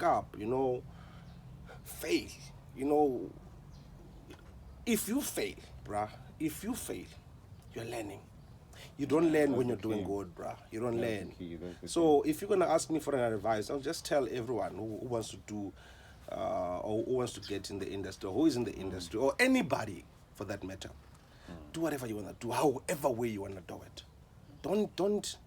fuck up, you know, fail, you know. If you fail, bruh, if you fail, you're learning. You don't learn when you're doing good, bruh. You don't learn. So if you're gonna ask me for an advice, I'll just tell everyone who wants to do, or who wants to get in the industry, or who is in the industry, or anybody for that matter, do whatever you wanna do, however way you wanna do it. Don't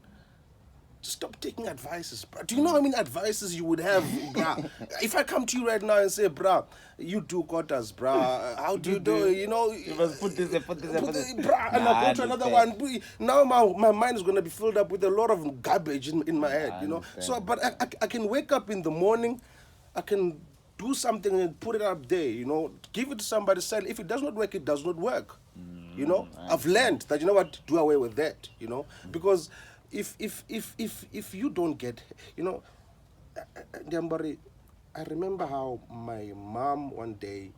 stop taking advices, bro. Do you know how many advices you would have, bruh? If I come to you right now and say, bruh, you do quarters, bruh, how do you do it? You know, You must put this and put this and put this. bruh, and I go to another one. Now my mind is going to be filled up with a lot of garbage in my head, you know. So, but I can wake up in the morning, I can do something and put it up there, you know, give it to somebody, sell it. If it does not work, it does not work. You know, I've learned that, you know what, do away with that, you know, because if you don't get, you know, Diambari, I remember how my mom one day,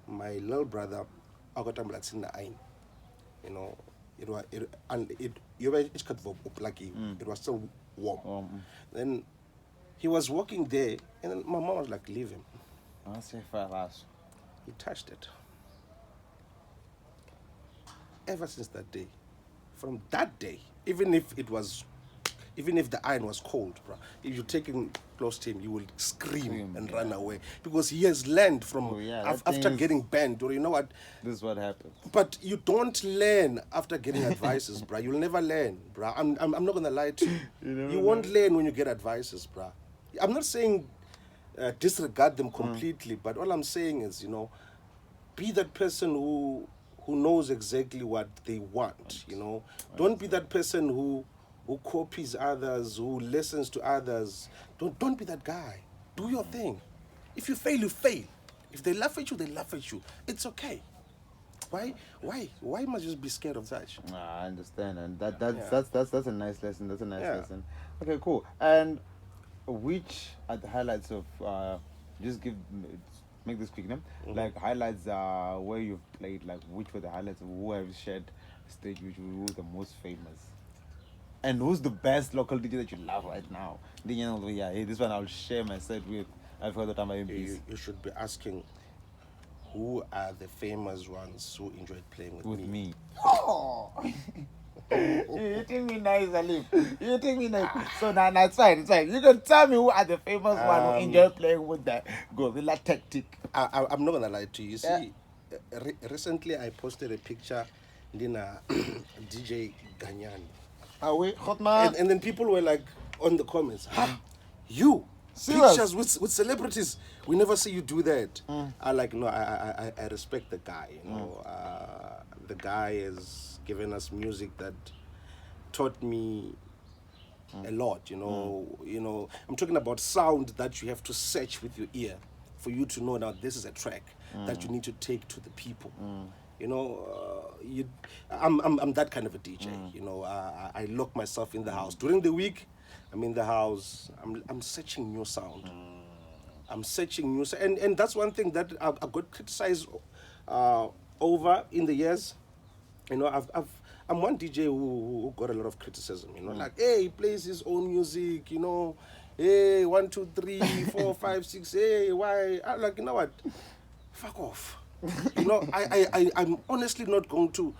my little brother, I got him in the eye, you know, it was you were it was still warm. Then he was walking there, and then my mom was like, leave him. He touched it. Ever since that day, from that day, even if the iron was cold, bro, if you take him close to him, you will scream and run away, because he has learned from after getting banned, or you know what? This is what happens. But you don't learn after getting advices, bro. You'll never learn, bro. I'm not gonna lie to you. You won't learn when you get advices, bro. I'm not saying disregard them completely, but all I'm saying is, you know, be that person who knows exactly what they want, you know. Don't be that person who copies others, who listens to others. Don't be that guy. Do your thing. If you fail, you fail. If they laugh at you, they laugh at you. It's okay. Why must you just be scared of that? I understand, and that's a nice lesson. That's a nice lesson. Okay, cool. And which are the highlights of just make this quick, no? Like highlights where you've played, like which were the highlights of who have shared stage, which who's the most famous, and who's the best local DJ that you love right now? Hey, this one I'll share my set with. I've heard that I'm you should be asking, who are the famous ones who enjoyed playing with me? Oh. You're hitting me nice, Salim. You're hitting me nice. So now it's fine. You can tell me who are the famous one who enjoy playing with the gorilla tactic. I'm not gonna lie to you. You see, recently I posted a picture in DJ Ganyani. Are we hot man? And then people were like on the comments, you Serious? pictures with celebrities, we never see you do that. I like, no, I respect the guy, you know. The guy has given us music that taught me a lot, you know. I'm talking about sound that you have to search with your ear for you to know now this is a track that you need to take to the people. You know, I'm that kind of a DJ. You know, I lock myself in the house during the week. I'm in the house. I'm searching new sound. I'm searching new sound, and that's one thing that I got criticized over in the years. You know, I'm one DJ who got a lot of criticism. You know, like, hey, he plays his own music. You know, hey, 1, 2, 3, 4, 5, 6. Hey, why? I'm like, you know what? Fuck off. You know, I'm honestly not going to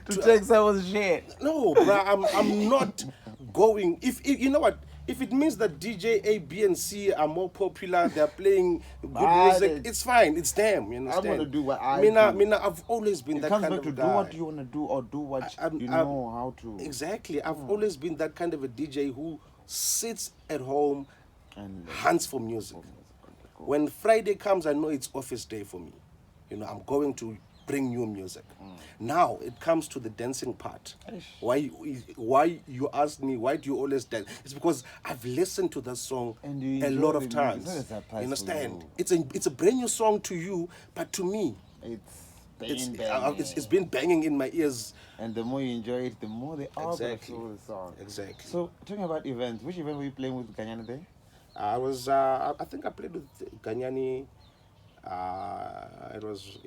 take someone's shit. No, bro, I'm not going. If you know what, if it means that DJ A, B, and C are more popular, they're playing good music, it's fine. It's them. You understand? I'm gonna do what I do. Mina, I've always been that kind of guy. It comes back to do what you wanna do or do what you know how to. Exactly. I've always been that kind of a DJ who sits at home and hunts for music. When Friday comes, I know it's office day for me. You know, I'm going to bring new music. Now it comes to the dancing part. Why you ask me, why do you always dance? It's because I've listened to that song a lot of times. You understand? It's a brand new song to you, but to me, it's been banging in my ears. And the more you enjoy it, the more they are going to feel the song. Exactly. So talking about events, which event were you playing with Ganyani there? I think I played with Ganyani It was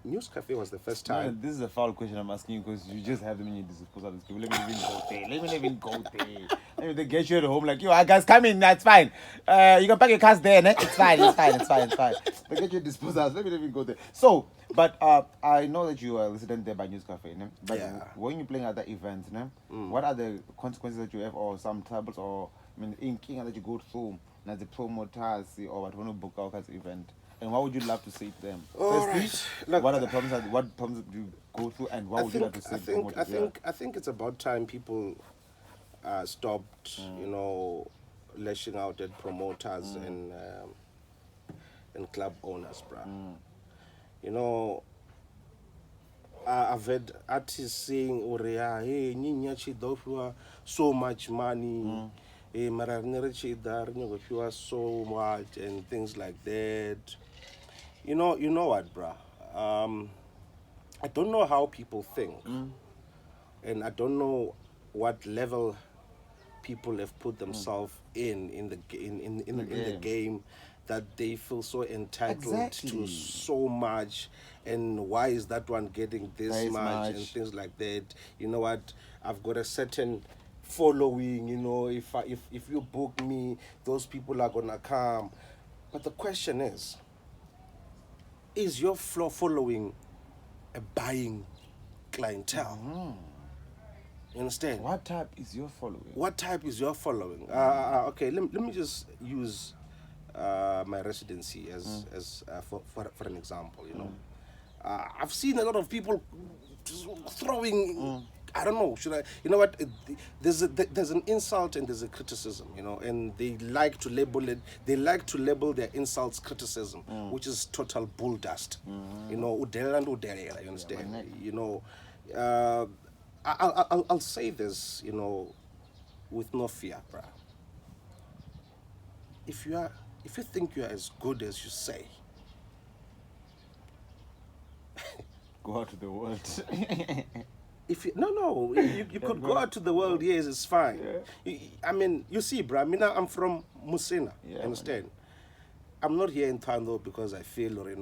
News Cafe was the first time. Man, this is a foul question I'm asking you because you just have them in your disposal. Let me even go there. Let me even go there. Maybe they get you at home like, yo, guys, come in. That's fine. You can pack your cars there, ne? It's fine. They get you at disposal. Let me even go there. So, but I know that you are resident there by News Cafe, ne? But when you're playing at the events, ne? What are the consequences that you have, or some troubles, or inking that you go through as the promoters or what want to book our event? And what would you love to say to them? Firstly, Look, what are the problems? What problems do you go through, and what would you like to say to promoters? I think it's about time people stopped, lashing out at promoters and club owners, bruh. I've heard artists saying, hey, so much money. So much and things like that. You know what, bruh? I don't know how people think, and I don't know what level people have put themselves in the game that they feel so entitled to so much, and why is that one getting this much and things like that. You know what? I've got a certain following, if you book me, those people are gonna come. But the question is your following a buying clientele? You understand? What type is your following? Okay, let me just use my residency as for an example. I've seen a lot of people throwing. I don't know. Should I? You know what? There's an insult and there's a criticism. And they like to label it. They like to label their insults criticism, which is total bull dust. Udela and udela. You understand? I'll say this. With no fear, bruh. If you think you are as good as you say, go out to the world. If you could go out to the world. Yes, it's fine. You see, bro. I'm from Musina. You understand? Man. I'm not here in Thando because I feel, or I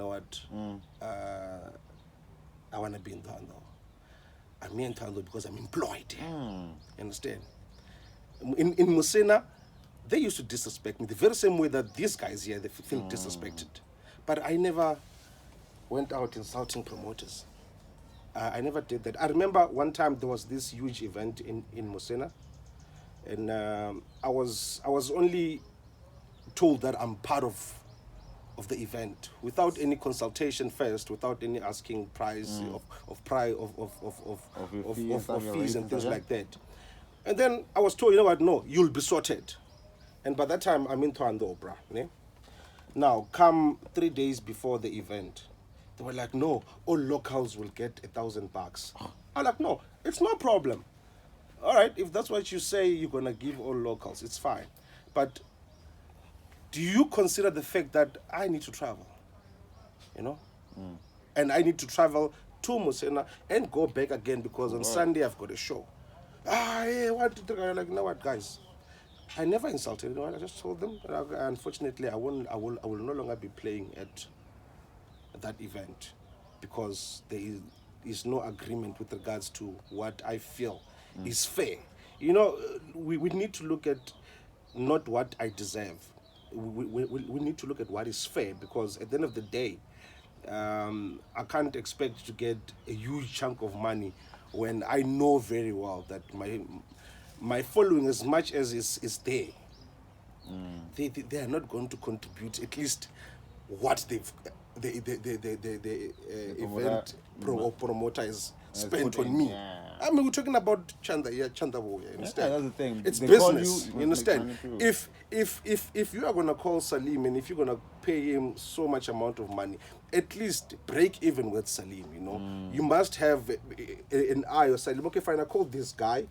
want to be in Thando. I'm here in Thando because I'm employed. You understand? In Musina, they used to disrespect me the very same way that these guys here, they feel disrespected. But I never went out insulting promoters. I never did that. I remember one time there was this huge event in Musena, and I was only told that I'm part of the event without any consultation first, without any asking price of fees and things like that. And then I was told, no, you'll be sorted. And by that time I'm in Toando, bruh. Ne? Now come 3 days before the event. They were like, no, all locals will get $1,000. I'm like, no, it's no problem. All right, if that's what you say, you're going to give all locals, it's fine. But do you consider the fact that I need to travel? And I need to travel to Musena and go back again because on Sunday I've got a show. Like, you know what, guys? I never insulted anyone. I just told them, unfortunately, I will no longer be playing at that event because there is no agreement with regards to what I feel is fair. We need to look at not what I deserve. We need to look at what is fair because at the end of the day, I can't expect to get a huge chunk of money when I know very well that my following, as much as is there, they are not going to contribute at least what the event promoter is spent on me. I mean, we're talking about Chanda Boy, you understand? That's the thing. It's business, you understand? If you are going to call Salim and if you're going to pay him so much amount of money, at least break even with Salim, You must have an eye or Salim. Okay, fine, I call this guy.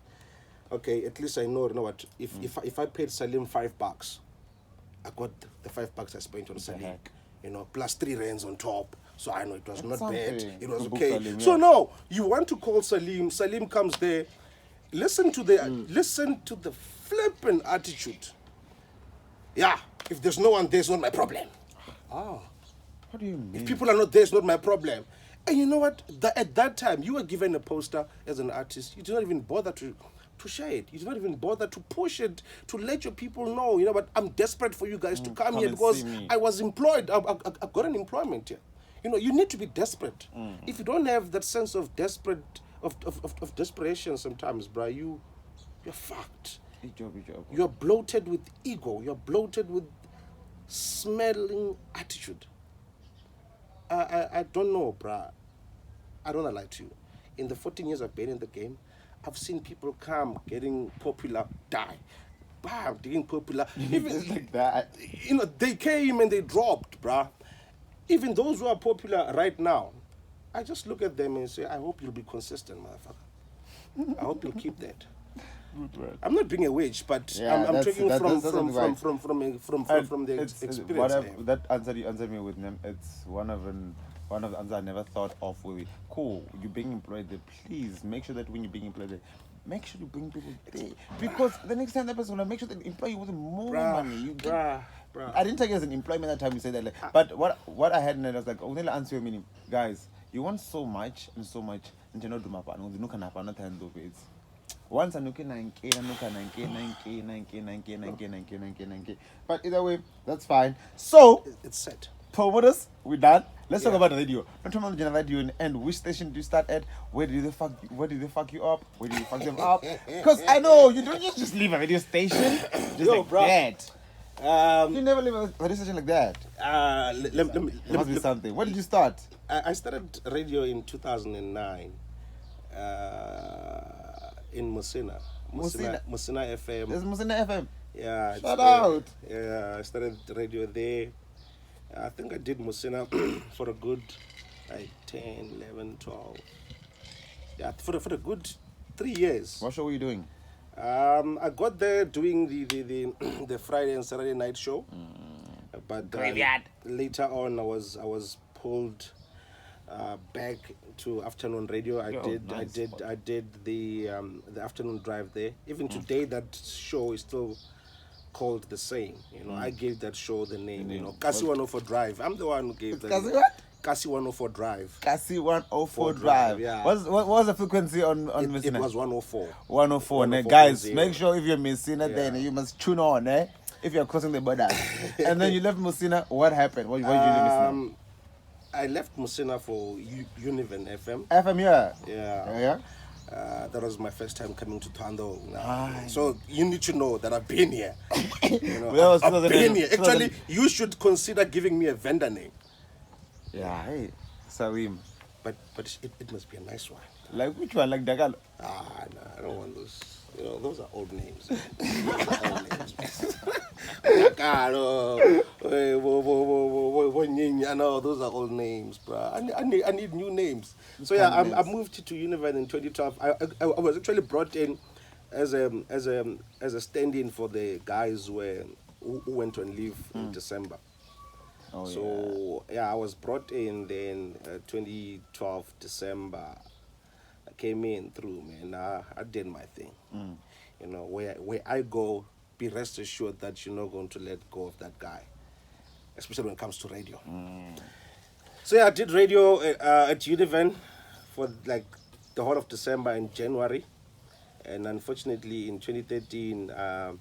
Okay, at least I know what, if I paid Salim $5, I got the $5 I spent on Salim. Plus 3 rands on top. So I know it was not bad. It was okay. Salim, so no, you want to call Salim. Salim comes there. Listen to the flippant attitude. Yeah, if there's no one there, it's not my problem. Oh, What do you mean? if people are not there, it's not my problem. And you know what? At that time, you were given a poster as an artist. You did not even bother to share it. You did not even bother to push it, to let your people know, but I'm desperate for you guys to come here and because see me. I was employed. I got an employment here. You need to be desperate. If you don't have that sense of desperation sometimes, bruh, you're fucked. You're bloated with ego. You're bloated with smelling attitude. I don't know, bruh. I don't lie to you. In the 14 years I've been in the game, I've seen people come, getting popular, die. Bam, getting popular. Even Just like that. They came and they dropped, bruh. Even those who are popular right now, I just look at them and say, I hope you'll be consistent, motherfucker. I hope you'll keep that. I'm not being a witch, but I'm taking from the experience. That answer you answered me with them. It's one of the answers I never thought of. With cool, you're being employed there. Please make sure that when you're being employed there, make sure you bring people there, because the next time that person will make sure that the employee with more money. I didn't take it as an employment that time you said that. But what I had in it was like, I'll answer your meaning, guys. You want so much and so much, and you know do my part. No can happen. Not handle it. Once I look at 9K. But either way, that's fine. So it's set. Promoters, we're done. Let's talk about the radio. Don't tell me the radio and which station do you start at? Where did they fuck you up? Where did you fuck them up? Because I know you don't just leave a radio station just that. You never leave a radio station like that. Let must be something. When did you start? I started radio in 2009. In Musina FM. There's Musina FM. Yeah. Shout out. Yeah, I started radio there. I think I did Musina for a good 10, 11, 12. Yeah, for a good 3 years. What show were you doing? I got there doing the Friday and Saturday night show. But later on I was pulled back to afternoon radio. I did the afternoon drive there. Even today, that show is still called the same. I gave that show the name. Kasi 104 Drive. I'm the one who gave that. Kasi what? Kasi 104 Drive. Kasi 104 Drive. Yeah. What was the frequency on Messina? It was 104. 104. Guys, make sure if you're Messina, then you must tune on. If you're crossing the border. And then you left Messina. What happened? What did you do in Messina? I left Musina for Univen FM. FM, yeah. Yeah. That was my first time coming to Tando. So you need to know that I've been here. I've been here. Actually, you should consider giving me a vendor name. Yeah, hey, Salim. But it must be a nice one. Like which one? Like Dagal? No, I don't want those. Those are old names. No, those are old names, bro. I need new names. So yeah, I moved to Univen in 2012. I was actually brought in as a stand-in for the guys who went on leave in December. I was brought in then 2012 December. I came in through, man. I did my thing. Where I go, be rest assured that you're not going to let go of that guy, especially when it comes to radio. So yeah, I did radio at Univen for like the whole of December and January, and unfortunately in 2013 I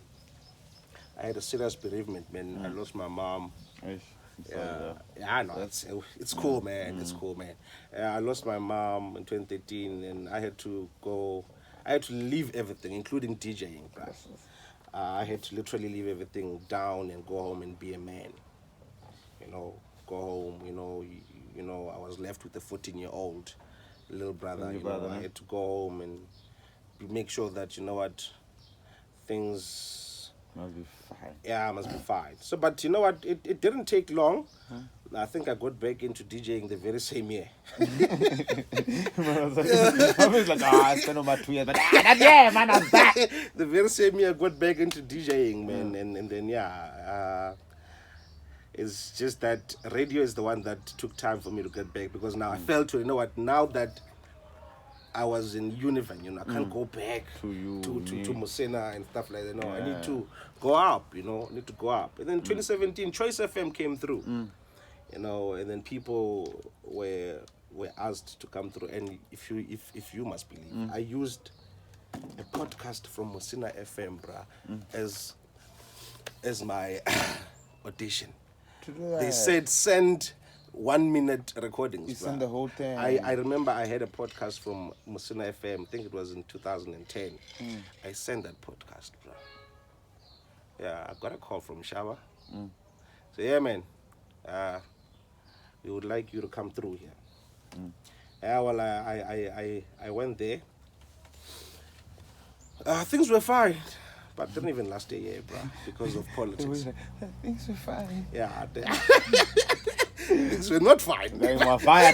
had a serious bereavement, man. I lost my mom. I know it's cool, man. It's cool, man. I lost my mom in 2013, and I had to leave everything, including DJing, bro. I had to literally leave everything down and go home and be a man. Go home. I was left with a 14-year-old little brother. I had to go home and make sure that things must be fine. Yeah, must be fine. So, but you know what? It didn't take long. I think I got back into DJing the very same year. I was like, I spent about 2 years, but man, I'm back. The very same year I got back into DJing, man, and then it's just that radio is the one that took time for me to get back, because now I felt now that I was in Univen, I can't go back to Musina and stuff like that. No, I need to go up, And then 2017, Choice FM came through. you know, and then people were asked to come through. And if you must believe, I used a podcast from Musina FM, bruh, as my audition. They said send 1 minute recordings. You send the whole thing. I remember I had a podcast from Musina FM. I think it was in 2010. I sent that podcast, bro. Yeah, I got a call from Shaba. So yeah, man, we would like you to come through here. Yeah, well, I went there. Things were fine, but didn't even last a year, bro, because of politics. Things were fine. Yeah, things were not fine. They were fine.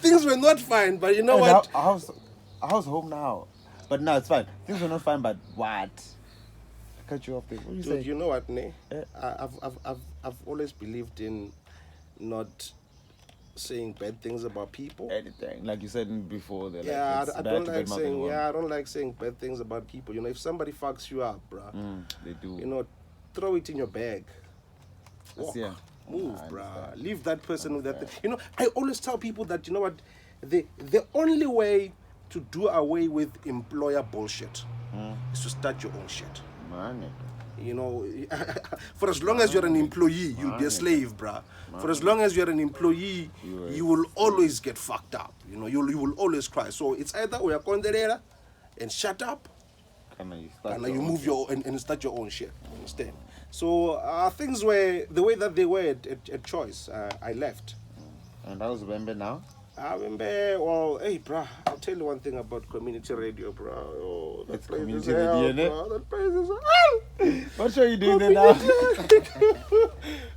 Things were not fine, but you know what? How's home now? But no, it's fine. Things were not fine, but what? I cut you off there. What do you say? You know what, Ne? I've always believed in not saying bad things about people. Anything, like you said before. Yeah, I don't like saying. Yeah, I don't like saying bad things about people. You know, if somebody fucks you up, bruh, they do. You know, throw it in your bag. Walk, yeah. move, bruh. Leave that person with that. You know, I always tell people that, you know what, the only way to do away with employer bullshit is to start your own shit. Man. You know, for as long as you're an employee, you'll be a slave, bruh. For as long as you're an employee, you will always get fucked up. You know, you will always cry. So it's either we are conderera and shut up, and you move and start your own shit. Understand? So things were the way that they were at Choice. I left. And how's Bembe now? Well, hey, bruh, I'll tell you one thing about community radio, bruh. Oh, that place community is hell, radio, bruh. That place is hell. What are you doing there now?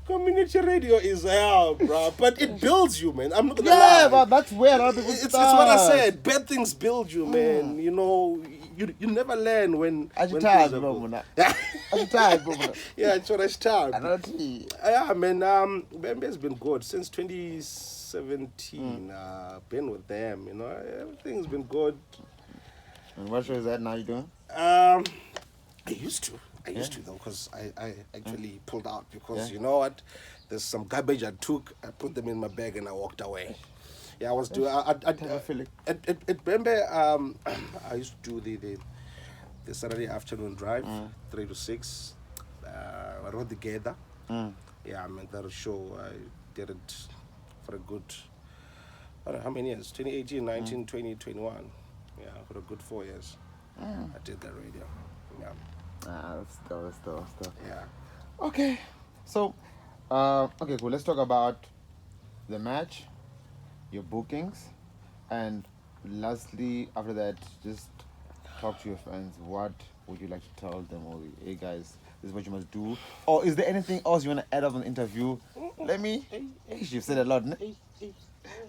Community radio is hell, bruh. But it builds you, man. I'm not gonna lie. Yeah, but that's where a lot of people It's what I said. Bad things build you, man. You know, you never learn when things are good. Yeah, It's what I start. Yeah, man. Bembe has been good since 2017. Been with them, you know. Everything's been good. And what show is that now you doing? I used to though, because I actually pulled out because you know what? There's some garbage I took, I put them in my bag and I walked away. Yeah, I was doing at Bembe, I used to do the Saturday afternoon drive, 3 to 6. I rode together. Yeah, I mean that show I did it for a good, I don't know how many years, 2018, 19, 20, 21. Yeah, for a good 4 years. I did that radio. Yeah. That's stuff. Yeah. Okay. So, okay, cool. Let's talk about the match, your bookings, and lastly, after that, just talk to your fans. What would you like to tell them? Or, hey guys, this is what you must do. Or is there anything else you want to add up on the interview? Let me. You've said a lot.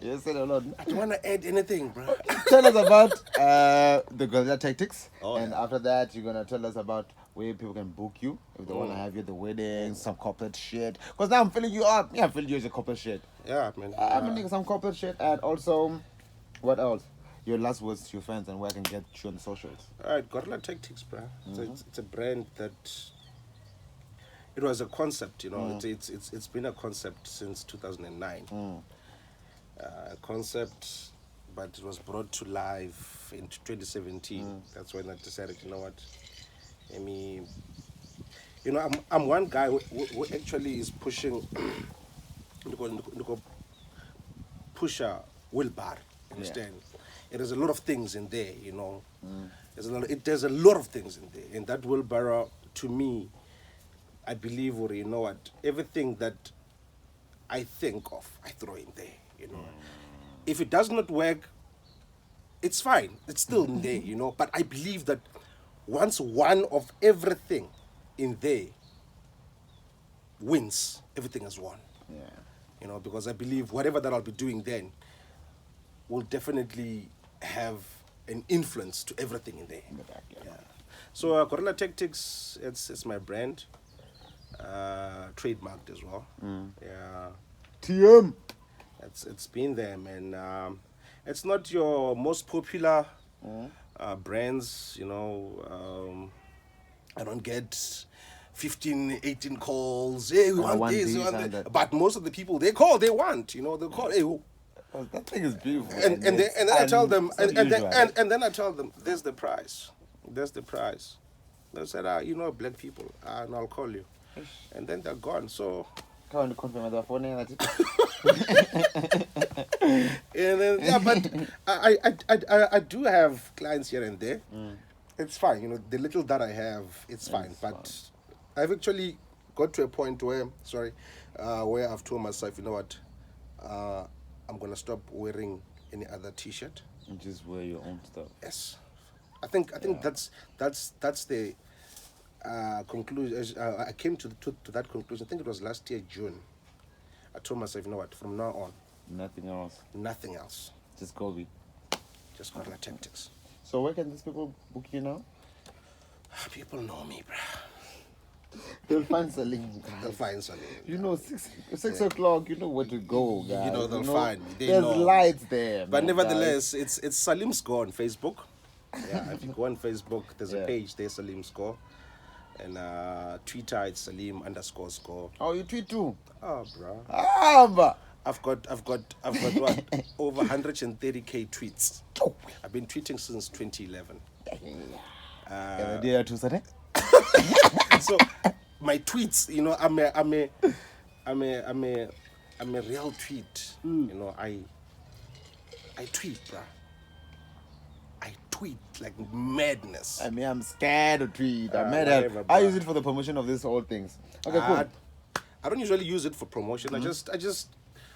You said a lot. I don't want to add anything, bro. Tell us about the guerrilla tactics, and yeah. after that, you're gonna tell us about where people can book you if they want to have you at the wedding, some corporate shit. Because now I'm filling you up. Yeah, I'm filling you as a corporate shit. Yeah, man. I'm doing some corporate shit, and also, what else? Your last words to your fans and where I can get you on the socials. All right, Guerrilla Tactics, bro. It's a brand that it was a concept, you know. It's been a concept since 2009. Concept, but it was brought to life in 2017. That's when I decided, you know what, I mean, you know, I'm one guy who actually is pushing, push a wheelbarrow. Understand? Yeah. There's a lot of things in there, you know. There's a lot of things in there, and that wheelbarrow, to me, I believe, or you know what, everything that I think of, I throw in there. You know, if it does not work, it's fine. It's still in there, you know. But I believe that once one of everything in there wins, everything is won. Yeah. You know, because I believe whatever that I'll be doing then will definitely have an influence to everything in there. In the back, yeah. So Guerrilla Tactics, it's my brand, trademarked as well. Yeah. TM. It's been there, man. It's not your most popular brands, you know. I don't get 15, 18 calls. Hey, we I want want this, we this want and that. that. But most of the people, they call, they want, you know, they call, hey, Oh, that thing is beautiful. and then I tell them, and unusual. then I tell them, there's the price. There's the price. They said, you know, black people, and I'll call you. And then they're gone. So, Can't confirm the phone. and then, yeah, but I do have clients here and there. It's fine, you know, the little that I have, it's fine. But I've actually got to a point where, where I've told myself, you know what, I'm gonna stop wearing any other T-shirt. And just wear your own stuff. Yes, I think that's the conclusion. I came to that conclusion. I think it was last year June. I told myself, you know what, from now on, Nothing else. nothing else, Just Kobe. just guerrilla tactics. So where can these people book you now? People know me, bruh. They'll find Salim. They'll find something. You know, 6 o'clock. You know where to go, guys. You know they'll find me. They There's know. lights there. But man, nevertheless, it's Salimsgo on Facebook. Yeah, if you go on Facebook, there's Yeah. a page there, Salimsgo. And Twitter, it's Salim_score. Oh, you tweet too? Oh, bro. But I've got what? Over 130k tweets. I've been tweeting since 2011. So my tweets, you know, I'm a real tweet. You know, I tweet, bruh. I tweet like madness. I mean, I'm scared to tweet. Whatever, I bruh. use it for the promotion of this whole things. Okay, cool. I don't usually use it for promotion. I just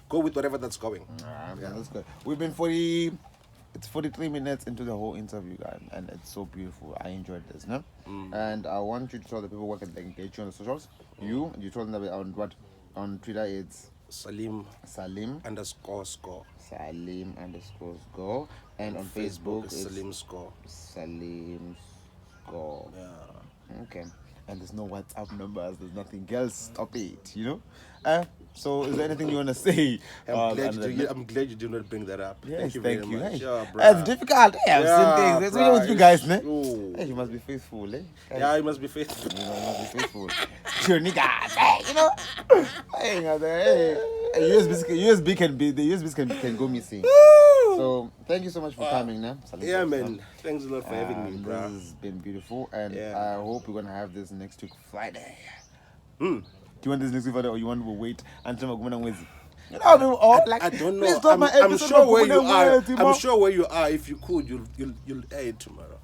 go with whatever that's going. Yeah, that's good. We've been 43 minutes into the whole interview, guys, and it's so beautiful. I enjoyed this, no? And I want you to tell the people where can they engage you on the socials. You told them that on what? On Twitter it's Salim Salim _score. Salim _score, and on Facebook it's it's Salimsgo. Salim score. Yeah. Okay. And there's no WhatsApp numbers. There's nothing else. Stop it. You know. So is there anything you want to say? I'm glad you did not bring that up. Yes, thank you very thank you. much. Hey, Yeah, it's difficult. Hey, I've seen things. That's what with you guys, ne? Ooh. Hey, you must be faithful, eh? Yeah, you must be faithful. You know, you must be faithful. Your niggas, hey, you know. Hey, USB can go missing. So thank you so much for coming, ne? Yeah, man. Thanks a lot for having me, bro. This has been beautiful, and I hope we're gonna have this next week Friday. Do you want this next week Friday, or you want to wait until Magumana Wednesday? I don't know. I'm sure where you are. I'm sure where you are. If you could, you'll air it tomorrow.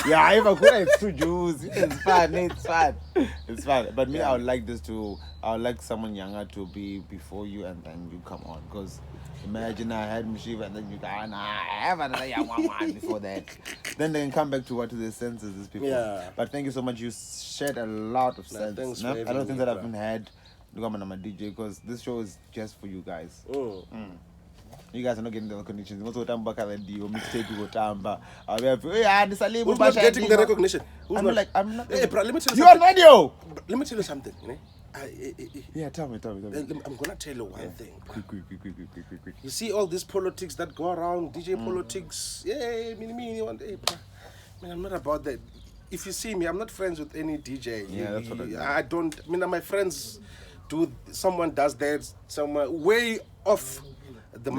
Yeah, if I could, it's too juicy. It's fun. It's fun. But me, I would like someone younger to be before you, and then you come on. Because imagine I had Mishiva, and then you go, I have another young one before that. Then they can come back to what to their senses, these people. Yeah. But thank you so much. You shared a lot of sense. Thanks for I don't think me, that I've been had. I'm a DJ because this show is just for you guys. You guys are not getting the recognition. Who's not getting the recognition? I'm not. Hey, bro, let me tell you on radio. Let me tell you something. Yeah, tell me. I'm gonna tell you one thing. Quick. You see all these politics that go around, DJ politics. Yeah, me, one day, bro. Man, I'm not about that. If you see me, I'm not friends with any DJ. Yeah, that's what I don't. I mean, my friends do. Someone does that. Someone way off the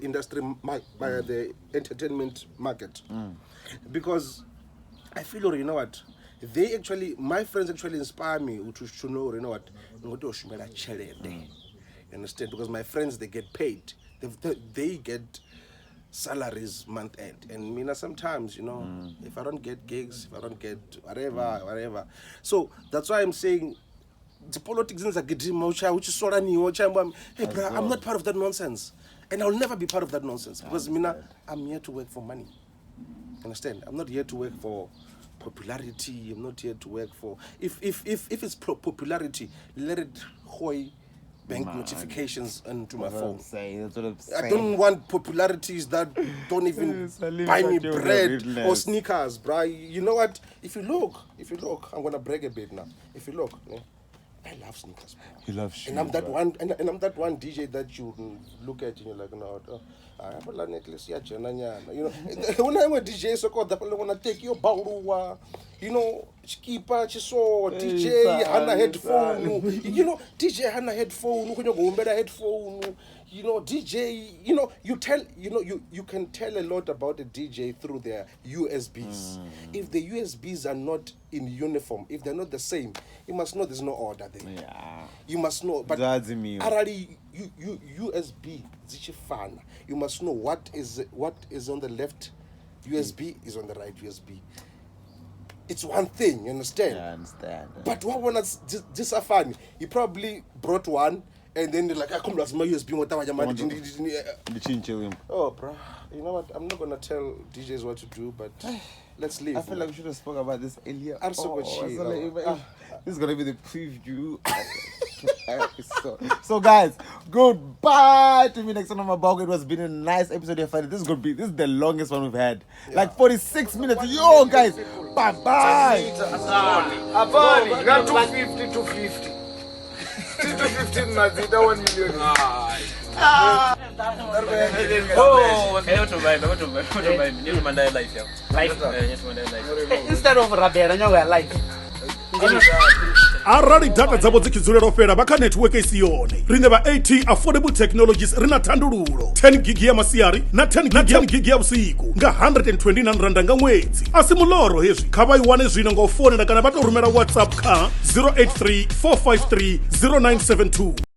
industry, the entertainment market, because I feel, you know what, my friends actually inspire me to know, you know what, you understand? Because my friends, they get paid, they get salaries month end, and me sometimes, you know, if I don't get gigs, if I don't get whatever, so that's why I'm saying. The politics is like which is sort of new. Hey, bro, I'm not part of that nonsense, and I'll never be part of that nonsense because I'm here to work for money. Understand? I'm not here to work for popularity. I'm not here to work for if it's popularity, let it hoy bank notifications into my phone. I don't want popularities that don't even buy me bread or sneakers, bro. You know what? If you look, I'm gonna brag a bit now. If you look. I love sneakers, bro. He loves shoes. And I'm that one, and I'm that one DJ that you look at and you're like, no, You know, when I'm a DJ, so called the want to take your baurua, you know, keeper, chiso, DJ, Hana headphone, you know, DJ Hana headphone, when you go better headphone, you know, DJ, you know, you can tell a lot about a DJ through their USBs. If the USBs are not in uniform, if they're not the same, you must know there's no order there. Yeah. You must know, but already USB, you must know what is on the left USB is on the right USB. It's one thing, you understand? Yeah, I understand. But what one is this funny? He probably brought one and then they're like, I come to my USB. Oh, bro, you know what? I'm not gonna tell DJs what to do, but let's leave. I feel like we should have spoke about this earlier. This is gonna be the preview. So guys, goodbye to me next time on my blog. It has been a nice episode of Friday. This is the longest one we've had. Like 46 minutes. Yo guys, bye bye. You got 250, 250. 250 mazida 1 million. Instead of Rabera, you are like. arali data dzavo dzichidzorera fera vaka network isiyone rine va-at affordable technologies rina thandululo 10 gig ya masiari na 10 gig ya vusiku nga 129 randa nga n'wedzi asi muloro hezwi kha va yi wane zwino nga u fonela kana va to rhumela whatsapp kha 083 453 0972